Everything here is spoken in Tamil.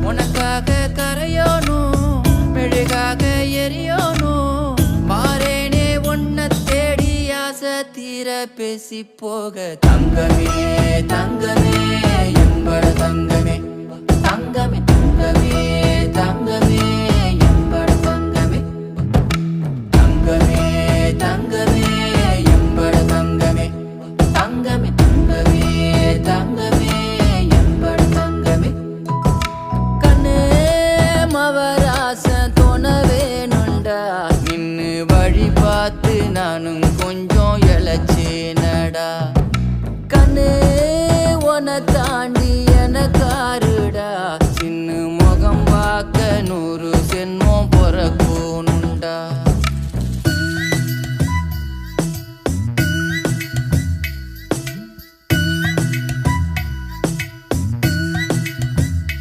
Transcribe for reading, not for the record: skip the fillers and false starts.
உனக்காக கரையோனும் மெழுகாக எரியோனும் மாறேனே உன்னை தேடி ஆசை தீர பேசி போக தங்கமே தங்கமே என்பட தங்கமே